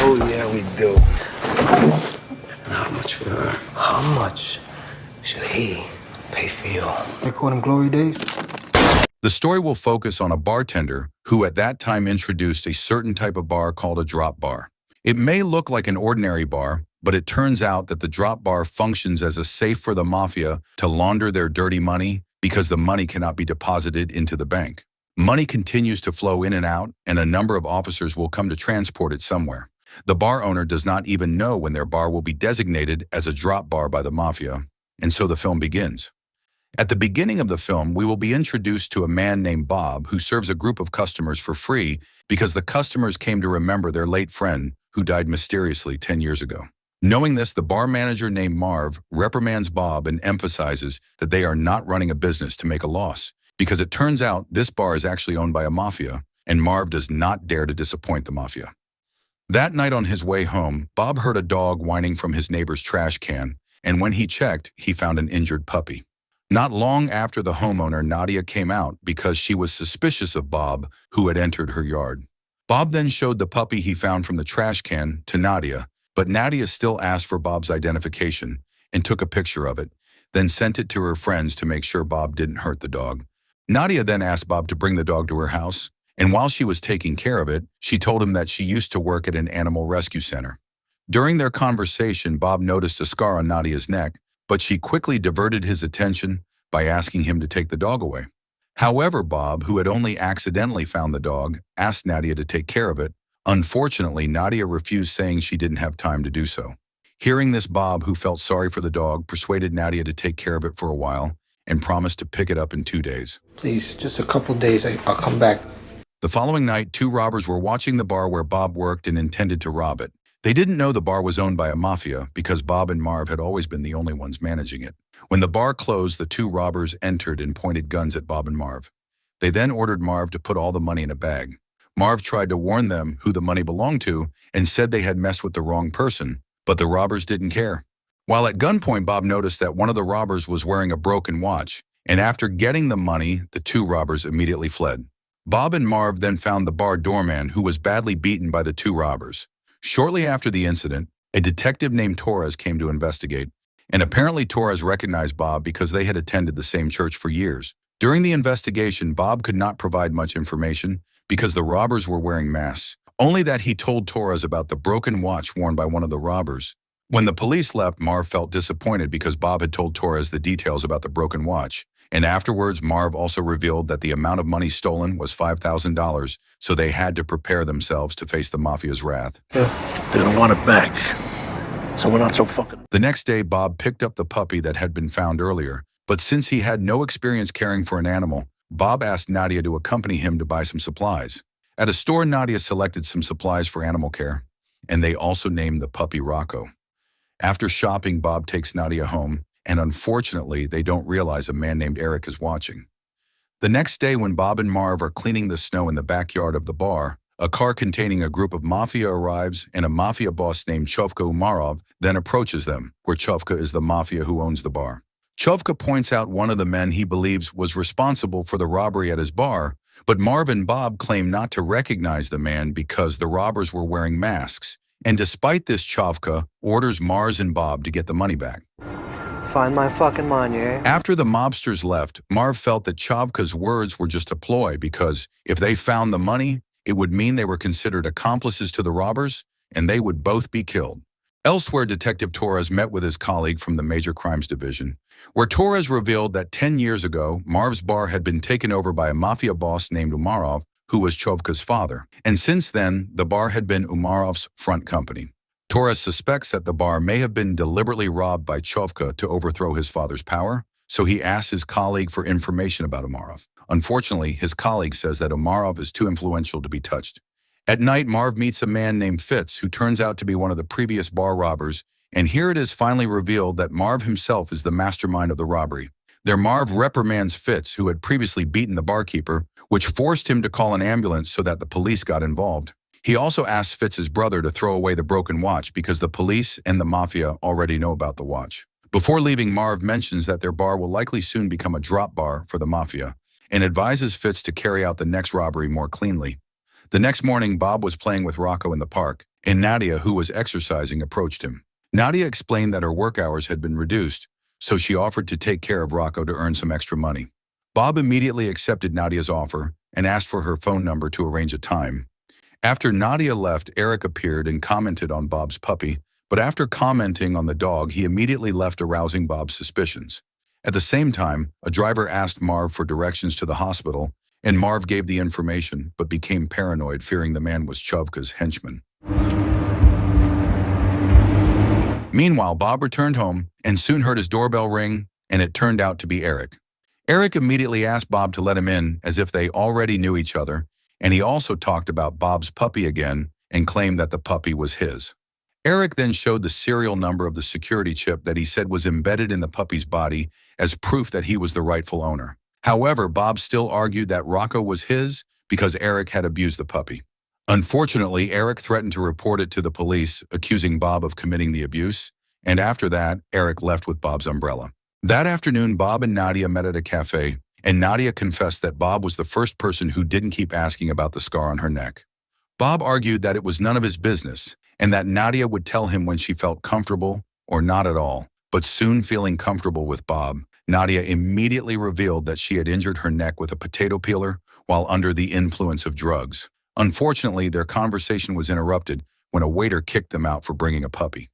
Oh, yeah, we do. And how much for her? How much should he pay for you? They call them glory days? The story will focus on a bartender who at that time introduced a certain type of bar called a drop bar. It may look like an ordinary bar, but it turns out that the drop bar functions as a safe for the mafia to launder their dirty money because the money cannot be deposited into the bank. Money continues to flow in and out, and a number of officers will come to transport it somewhere. The bar owner does not even know when their bar will be designated as a drop bar by the mafia, and so the film begins. At the beginning of the film, we will be introduced to a man named Bob who serves a group of customers for free because the customers came to remember their late friend who died mysteriously 10 years ago. Knowing this, the bar manager named Marv reprimands Bob and emphasizes that they are not running a business to make a loss, because it turns out this bar is actually owned by a mafia, and Marv does not dare to disappoint the mafia. That night on his way home, Bob heard a dog whining from his neighbor's trash can, and when he checked, he found an injured puppy. Not long after, the homeowner, Nadia, came out because she was suspicious of Bob, who had entered her yard. Bob then showed the puppy he found from the trash can to Nadia, but Nadia still asked for Bob's identification and took a picture of it, then sent it to her friends to make sure Bob didn't hurt the dog. Nadia then asked Bob to bring the dog to her house, and while she was taking care of it, she told him that she used to work at an animal rescue center. During their conversation, Bob noticed a scar on Nadia's neck, but she quickly diverted his attention by asking him to take the dog away. However, Bob, who had only accidentally found the dog, asked Nadia to take care of it. Unfortunately, Nadia refused, saying she didn't have time to do so. Hearing this, Bob, who felt sorry for the dog, persuaded Nadia to take care of it for a while and promised to pick it up in 2 days. Please, just a couple days, I'll come back. The following night, two robbers were watching the bar where Bob worked and intended to rob it. They didn't know the bar was owned by a mafia because Bob and Marv had always been the only ones managing it. When the bar closed, the two robbers entered and pointed guns at Bob and Marv. They then ordered Marv to put all the money in a bag. Marv tried to warn them who the money belonged to and said they had messed with the wrong person, but the robbers didn't care. While at gunpoint, Bob noticed that one of the robbers was wearing a broken watch, and after getting the money, the two robbers immediately fled. Bob and Marv then found the bar doorman, who was badly beaten by the two robbers. Shortly after the incident, a detective named Torres came to investigate, and apparently Torres recognized Bob because they had attended the same church for years. During the investigation, Bob could not provide much information because the robbers were wearing masks, only that he told Torres about the broken watch worn by one of the robbers. When the police left, Marv felt disappointed because Bob had told Torres the details about the broken watch, and afterwards Marv also revealed that the amount of money stolen was $5,000, so they had to prepare themselves to face the mafia's wrath. They're gonna want it back, so we're not so fucking... The next day, Bob picked up the puppy that had been found earlier, but since he had no experience caring for an animal, Bob asked Nadia to accompany him to buy some supplies. At a store, Nadia selected some supplies for animal care, and they also named the puppy Rocco. After shopping, Bob takes Nadia home, and unfortunately, they don't realize a man named Eric is watching. The next day, when Bob and Marv are cleaning the snow in the backyard of the bar, a car containing a group of mafia arrives, and a mafia boss named Chovka Umarov then approaches them, where Chovka is the mafia who owns the bar. Chovka points out one of the men he believes was responsible for the robbery at his bar, but Marv and Bob claim not to recognize the man because the robbers were wearing masks. And despite this, Chovka orders Marv and Bob to get the money back. Find my fucking money, eh? After the mobsters left, Marv felt that Chovka's words were just a ploy because if they found the money, it would mean they were considered accomplices to the robbers, and they would both be killed. Elsewhere, Detective Torres met with his colleague from the Major Crimes Division, where Torres revealed that 10 years ago, Marv's bar had been taken over by a mafia boss named Umarov, who was Chovka's father, and since then, the bar had been Umarov's front company. Torres suspects that the bar may have been deliberately robbed by Chovka to overthrow his father's power, so he asks his colleague for information about Umarov. Unfortunately, his colleague says that Umarov is too influential to be touched. At night, Marv meets a man named Fitz, who turns out to be one of the previous bar robbers, and here it is finally revealed that Marv himself is the mastermind of the robbery. There, Marv reprimands Fitz, who had previously beaten the barkeeper, which forced him to call an ambulance so that the police got involved. He also asks Fitz's brother to throw away the broken watch because the police and the mafia already know about the watch. Before leaving, Marv mentions that their bar will likely soon become a drop bar for the mafia and advises Fitz to carry out the next robbery more cleanly. The next morning, Bob was playing with Rocco in the park, and Nadia, who was exercising, approached him. Nadia explained that her work hours had been reduced, so she offered to take care of Rocco to earn some extra money. Bob immediately accepted Nadia's offer and asked for her phone number to arrange a time. After Nadia left, Eric appeared and commented on Bob's puppy, but after commenting on the dog, he immediately left, arousing Bob's suspicions. At the same time, a driver asked Marv for directions to the hospital, and Marv gave the information but became paranoid, fearing the man was Chovka's henchman. Meanwhile, Bob returned home and soon heard his doorbell ring, and it turned out to be Eric. Eric immediately asked Bob to let him in, as if they already knew each other, and he also talked about Bob's puppy again and claimed that the puppy was his. Eric then showed the serial number of the security chip that he said was embedded in the puppy's body as proof that he was the rightful owner. However, Bob still argued that Rocco was his because Eric had abused the puppy. Unfortunately, Eric threatened to report it to the police, accusing Bob of committing the abuse, and after that, Eric left with Bob's umbrella. That afternoon, Bob and Nadia met at a cafe, and Nadia confessed that Bob was the first person who didn't keep asking about the scar on her neck. Bob argued that it was none of his business, and that Nadia would tell him when she felt comfortable or not at all. But soon, feeling comfortable with Bob, Nadia immediately revealed that she had injured her neck with a potato peeler while under the influence of drugs. Unfortunately, their conversation was interrupted when a waiter kicked them out for bringing a puppy.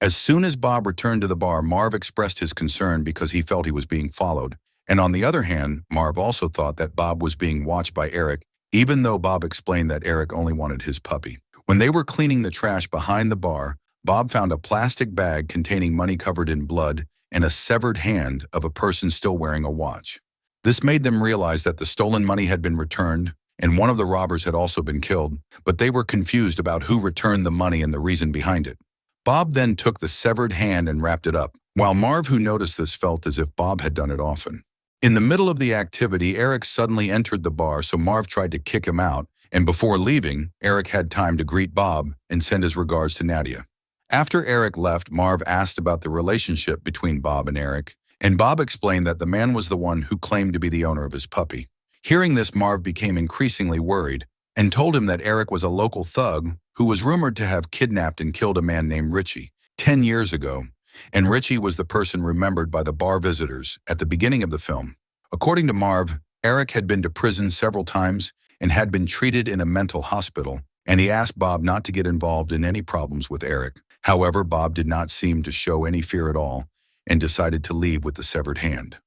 As soon as Bob returned to the bar, Marv expressed his concern because he felt he was being followed. And on the other hand, Marv also thought that Bob was being watched by Eric, even though Bob explained that Eric only wanted his puppy. When they were cleaning the trash behind the bar, Bob found a plastic bag containing money covered in blood and a severed hand of a person still wearing a watch. This made them realize that the stolen money had been returned, and one of the robbers had also been killed, but they were confused about who returned the money and the reason behind it. Bob then took the severed hand and wrapped it up, while Marv, who noticed this, felt as if Bob had done it often. In the middle of the activity, Eric suddenly entered the bar, so Marv tried to kick him out, and before leaving, Eric had time to greet Bob and send his regards to Nadia. After Eric left, Marv asked about the relationship between Bob and Eric, and Bob explained that the man was the one who claimed to be the owner of his puppy. Hearing this, Marv became increasingly worried and told him that Eric was a local thug who was rumored to have kidnapped and killed a man named Richie 10 years ago, and Richie was the person remembered by the bar visitors at the beginning of the film. According to Marv, Eric had been to prison several times and had been treated in a mental hospital, and he asked Bob not to get involved in any problems with Eric. However, Bob did not seem to show any fear at all and decided to leave with the severed hand.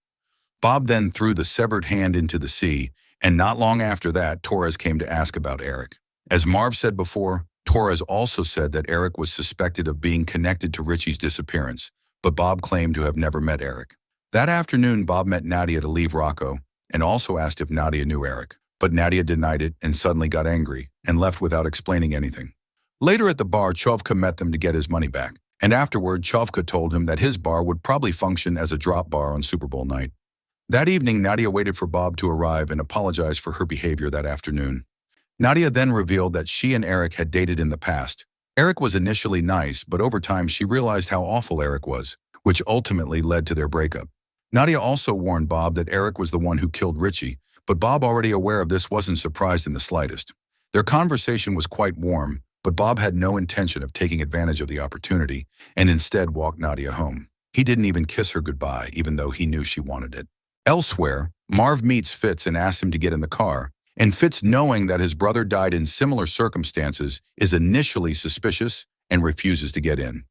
Bob then threw the severed hand into the sea, and not long after that, Torres came to ask about Eric. As Marv said before, Torres also said that Eric was suspected of being connected to Richie's disappearance, but Bob claimed to have never met Eric. That afternoon, Bob met Nadia to leave Rocco and also asked if Nadia knew Eric, but Nadia denied it and suddenly got angry and left without explaining anything. Later at the bar, Chovka met them to get his money back, and afterward, Chovka told him that his bar would probably function as a drop bar on Super Bowl night. That evening, Nadia waited for Bob to arrive and apologized for her behavior that afternoon. Nadia then revealed that she and Eric had dated in the past. Eric was initially nice, but over time she realized how awful Eric was, which ultimately led to their breakup. Nadia also warned Bob that Eric was the one who killed Richie, but Bob, already aware of this, wasn't surprised in the slightest. Their conversation was quite warm, but Bob had no intention of taking advantage of the opportunity and instead walked Nadia home. He didn't even kiss her goodbye, even though he knew she wanted it. Elsewhere, Marv meets Fitz and asks him to get in the car, and Fitz, knowing that his brother died in similar circumstances, is initially suspicious and refuses to get in.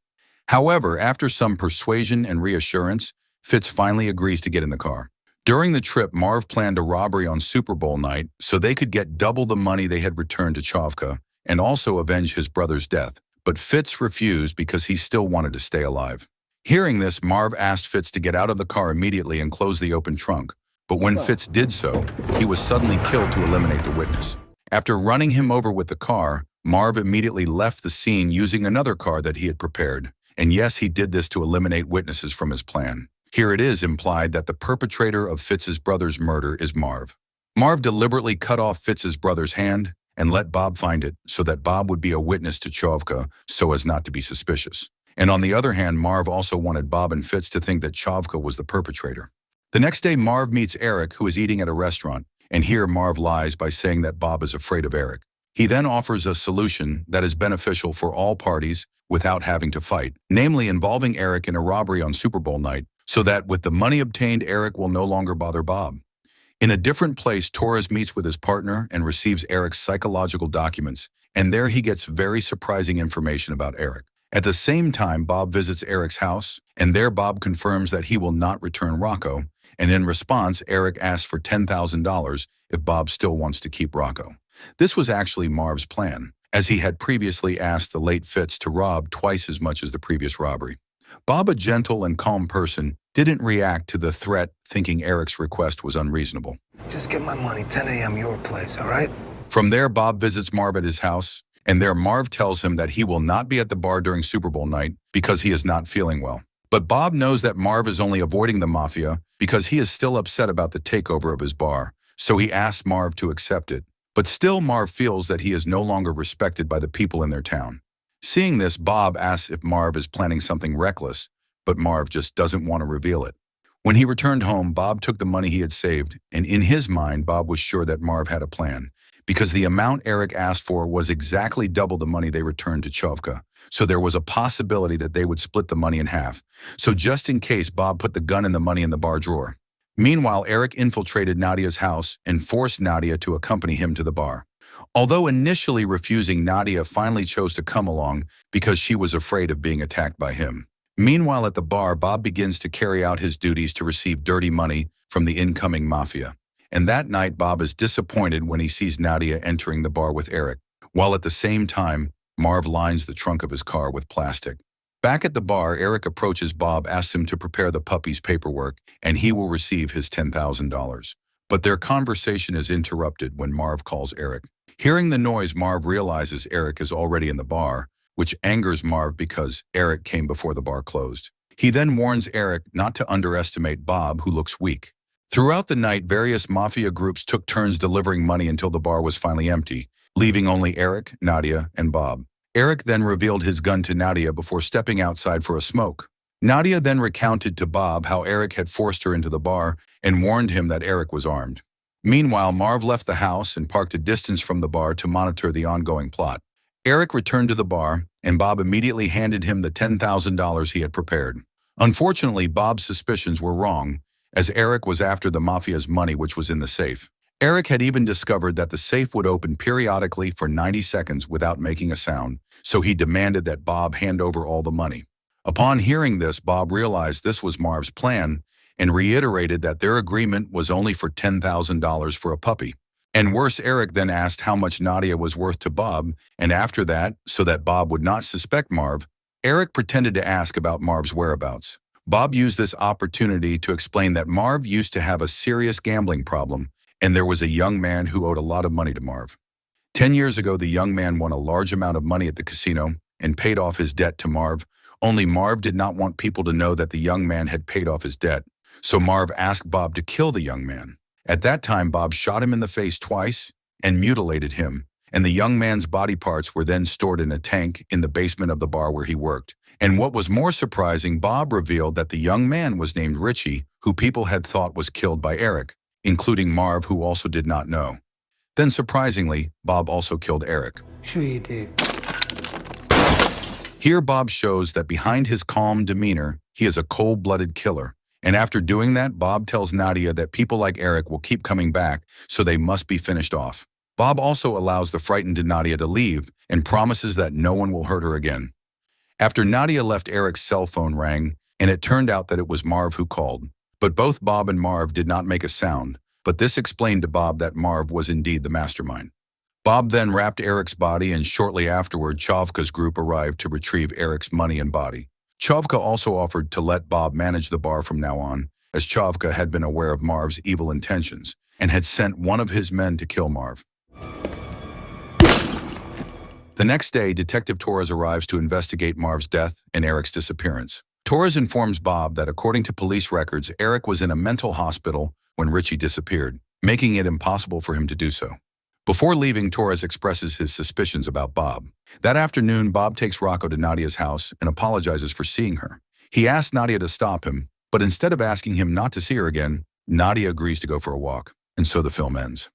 However, after some persuasion and reassurance, Fitz finally agrees to get in the car. During the trip, Marv planned a robbery on Super Bowl night so they could get double the money they had returned to Chovka and also avenge his brother's death, but Fitz refused because he still wanted to stay alive. Hearing this, Marv asked Fitz to get out of the car immediately and close the open trunk, but when Fitz did so, he was suddenly killed to eliminate the witness. After running him over with the car, Marv immediately left the scene using another car that he had prepared, and yes, he did this to eliminate witnesses from his plan. Here it is implied that the perpetrator of Fitz's brother's murder is Marv. Marv deliberately cut off Fitz's brother's hand and let Bob find it so that Bob would be a witness to Chovka so as not to be suspicious. And on the other hand, Marv also wanted Bob and Fitz to think that Chovka was the perpetrator. The next day, Marv meets Eric, who is eating at a restaurant, and here Marv lies by saying that Bob is afraid of Eric. He then offers a solution that is beneficial for all parties without having to fight, namely involving Eric in a robbery on Super Bowl night, so that with the money obtained, Eric will no longer bother Bob. In a different place, Torres meets with his partner and receives Eric's psychological documents, and there he gets very surprising information about Eric. At the same time, Bob visits Eric's house, and there Bob confirms that he will not return Rocco, and in response, Eric asks for $10,000 if Bob still wants to keep Rocco. This was actually Marv's plan, as he had previously asked the late Fitz to rob twice as much as the previous robbery. Bob, a gentle and calm person, didn't react to the threat, thinking Eric's request was unreasonable. Just get my money, 10 a.m. your place, all right? From there, Bob visits Marv at his house, and there Marv tells him that he will not be at the bar during Super Bowl night because he is not feeling well. But Bob knows that Marv is only avoiding the mafia because he is still upset about the takeover of his bar, so he asks Marv to accept it. But still, Marv feels that he is no longer respected by the people in their town. Seeing this, Bob asks if Marv is planning something reckless, but Marv just doesn't want to reveal it. When he returned home, Bob took the money he had saved, and in his mind, Bob was sure that Marv had a plan, because the amount Eric asked for was exactly double the money they returned to Chovka, so there was a possibility that they would split the money in half. So just in case, Bob put the gun and the money in the bar drawer. Meanwhile, Eric infiltrated Nadia's house and forced Nadia to accompany him to the bar. Although initially refusing, Nadia finally chose to come along because she was afraid of being attacked by him. Meanwhile, at the bar, Bob begins to carry out his duties to receive dirty money from the incoming mafia. And that night, Bob is disappointed when he sees Nadia entering the bar with Eric, while at the same time, Marv lines the trunk of his car with plastic. Back at the bar, Eric approaches Bob, asks him to prepare the puppy's paperwork, and he will receive his $10,000. But their conversation is interrupted when Marv calls Eric. Hearing the noise, Marv realizes Eric is already in the bar, which angers Marv because Eric came before the bar closed. He then warns Eric not to underestimate Bob, who looks weak. Throughout the night, various mafia groups took turns delivering money until the bar was finally empty, leaving only Eric, Nadia, and Bob. Eric then revealed his gun to Nadia before stepping outside for a smoke. Nadia then recounted to Bob how Eric had forced her into the bar and warned him that Eric was armed. Meanwhile, Marv left the house and parked a distance from the bar to monitor the ongoing plot. Eric returned to the bar, and Bob immediately handed him the $10,000 he had prepared. Unfortunately, Bob's suspicions were wrong, as Eric was after the mafia's money, which was in the safe. Eric had even discovered that the safe would open periodically for 90 seconds without making a sound, so he demanded that Bob hand over all the money. Upon hearing this, Bob realized this was Marv's plan and reiterated that their agreement was only for $10,000 for a puppy. And worse, Eric then asked how much Nadia was worth to Bob, and after that, so that Bob would not suspect Marv, Eric pretended to ask about Marv's whereabouts. Bob used this opportunity to explain that Marv used to have a serious gambling problem, and there was a young man who owed a lot of money to Marv. 10 years ago, the young man won a large amount of money at the casino and paid off his debt to Marv, only Marv did not want people to know that the young man had paid off his debt, so Marv asked Bob to kill the young man. At that time, Bob shot him in the face twice and mutilated him, and the young man's body parts were then stored in a tank in the basement of the bar where he worked. And what was more surprising, Bob revealed that the young man was named Richie, who people had thought was killed by Eric, including Marv, who also did not know. Then surprisingly, Bob also killed Eric. Sure you did. Here Bob shows that behind his calm demeanor, he is a cold-blooded killer. And after doing that, Bob tells Nadia that people like Eric will keep coming back, so they must be finished off. Bob also allows the frightened Nadia to leave and promises that no one will hurt her again. After Nadia left, Eric's cell phone rang, and it turned out that it was Marv who called. But both Bob and Marv did not make a sound, but this explained to Bob that Marv was indeed the mastermind. Bob then wrapped Eric's body, and shortly afterward, Chovka's group arrived to retrieve Eric's money and body. Chovka also offered to let Bob manage the bar from now on, as Chovka had been aware of Marv's evil intentions and had sent one of his men to kill Marv. The next day, Detective Torres arrives to investigate Marv's death and Eric's disappearance. Torres informs Bob that according to police records, Eric was in a mental hospital when Richie disappeared, making it impossible for him to do so. Before leaving, Torres expresses his suspicions about Bob. That afternoon, Bob takes Rocco to Nadia's house and apologizes for seeing her. He asks Nadia to stop him, but instead of asking him not to see her again, Nadia agrees to go for a walk, and so the film ends.